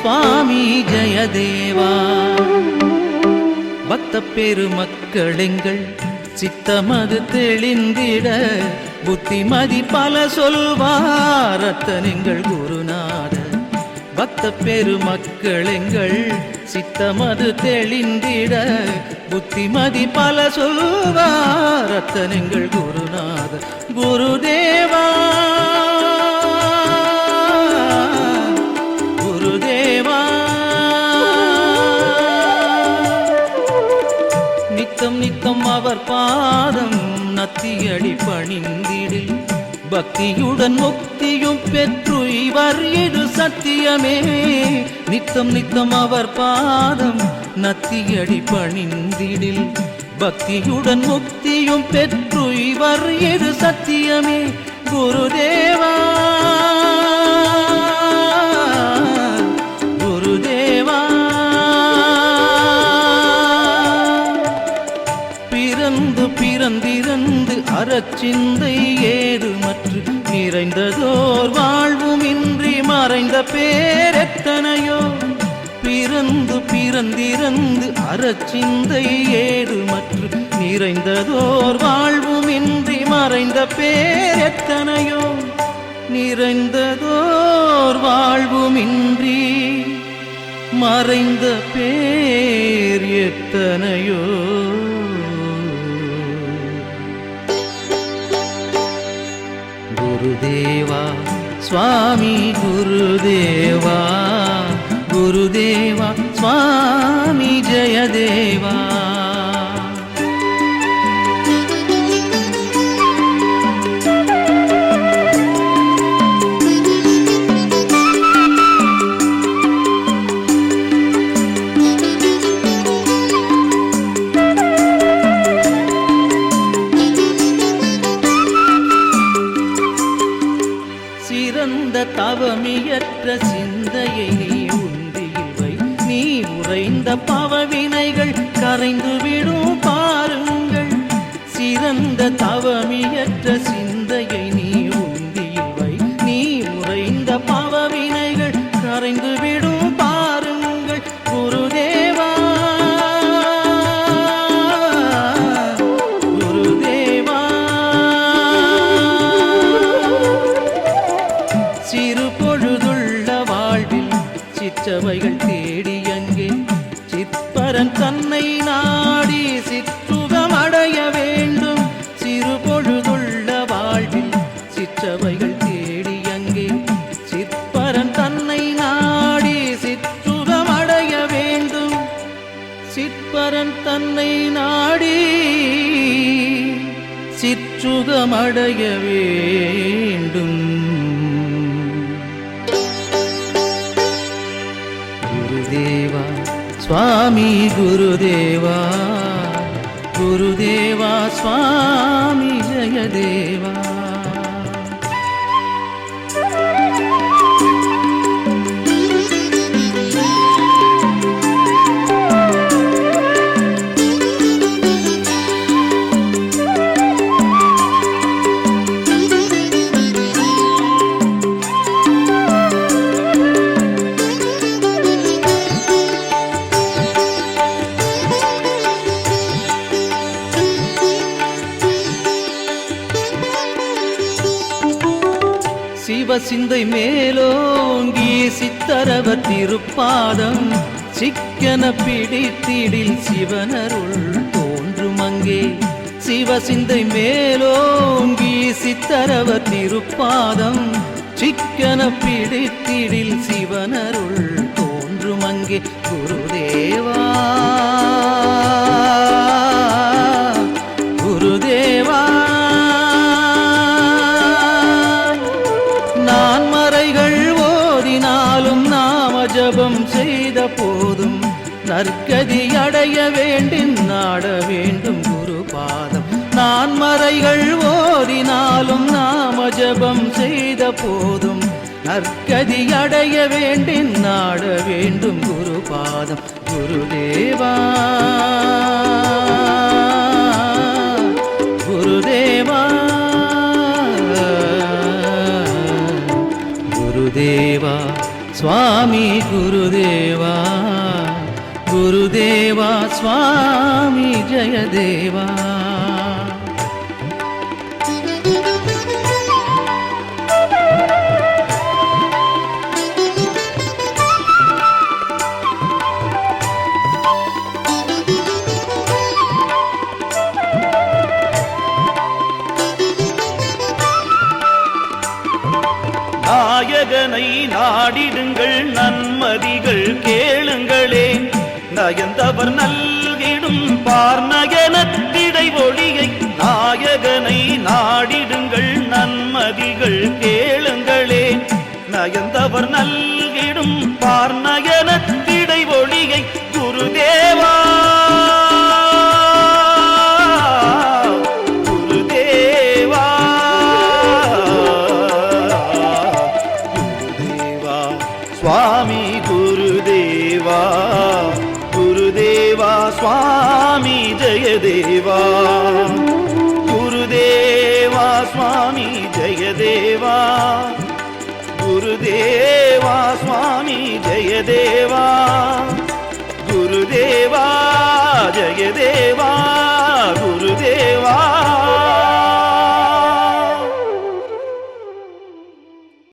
சுவாமி ஜெயதேவா. பக்த பெருமக்களெங்கள் சித்தமது தெளிந்திட புத்திமதி பல சொல்வார் ரத்தனெங்கள் குருநாத. பக்த பெருமக்களெங்கள் சித்தமது தெளிந்திட புத்திமதி பல சொல்வார் ரத்தனெங்கள் குருநாத. குருதேவா குருதேவா நித்தம் நித்தம் அவர் பாதம் நத்தியடி பணிந்திடில் பக்தியுடன் முக்தியும் பெற்று இவர் இது சத்தியமே. நித்தம் நித்தம் அவர் பாதம் நத்தியடி பணிந்திடில் பக்தியுடன் முக்தியும் பெற்று இவர் இது சத்தியமே. குருதேவா குருதேவா பிறந்து பிறந்திறந்து அறச்சிந்தை ஏதுமற்று நிறைந்ததோர் வாழ்வுமின்றி மறைந்த பேரெத்தனையோ. பிறந்து பிறந்திறந்து அறச்சிந்தை ஏதுமற்று நிறைந்ததோர் வாழ்வுமின்றி மறைந்த பேரெத்தனையோ. நிறைந்ததோர் வாழ்வுமின்றி மறைந்த பேர் எத்தனையோ. குருதேவா சுவாமி குருதேவா குருதேவா சுவாமி ஜெயதேவா. சிறந்த தவமியற்ற சிந்தையை நீ உந்தியில் வை. நீ உறைந்த பவவினைகள் கரைந்து விடும் பாருங்கள். சிறந்த தவமியற்ற சிந்தையை நீ உந்தியில் வை. நீ உறைந்த பவவினைகள் கரைந்து விடும் பாருங்கள். குருதேவா குருதேவா சிறு பொழுதுள்ள வாழ்வில் சிற்றவைகள் தேடி அங்கே சிற்பரன் தன்னை நாடி சிற்றுகமடைய வேண்டும். சிறு பொழுதுள்ள வாழ்வில் சிற்றவைகள் தேடி அங்கே சிற்பரன் தன்னை நாடி சிற்றுகமடைய வேண்டும். சிற்பரன் தன்னை நாடி சிற்றுகமடைய வேண்டும். குருதேவா சுவாமி குருதேவா குருதேவா சுவாமி ஜெயதேவா. சிவசிந்தை மேலோங்கி சித்தரவர் திருப்பாதம் சிக்கன பிடித்திடில் சிவனருள் தோன்றும் அங்கே. சிவசிந்தை மேலோங்கி சித்தரவர் திருப்பாதம் சிக்கன பிடித்திடில் சிவனருள் தோன்றும் அங்கே. குருதேவா குருதேவா நான்மறைகள் ஓதினாலும் நாம ஜபம் செய்த போதும் நற்கதி அடைய வேண்டின் நாட வேண்டும் குருபாதம். நான்மறைகள் ஓதினாலும் நாம ஜபம் செய்த போதும் நற்கதி அடைய வேண்டின் நாட வேண்டும் குருபாதம். குருதேவா குருதேவா குருதேவா சுவாமி குருதேவா குருதேவா சுவாமி ஜெயதேவா. நாயகனை நாடிடுங்கள் நன்மதிகள் கேளுங்களே, நயந்தவர் நல்கிடும் பார்நயனத்திடை ஒளியை. நாயகனை நாடிடுங்கள் நன்மதிகள் கேளுங்களே, நயந்தவர் நல்கிடும் பார்நயனத்திடை ஒளியை. குருதேவா சுவாமி குருதேவா குருதேவா சுவாமி ஜெயதேவா. குருதேவா சுவாமி ஜெயதேவா குருதேவா சுவாமி ஜெயதேவா. குருதேவா ஜெயதேவா குருதேவா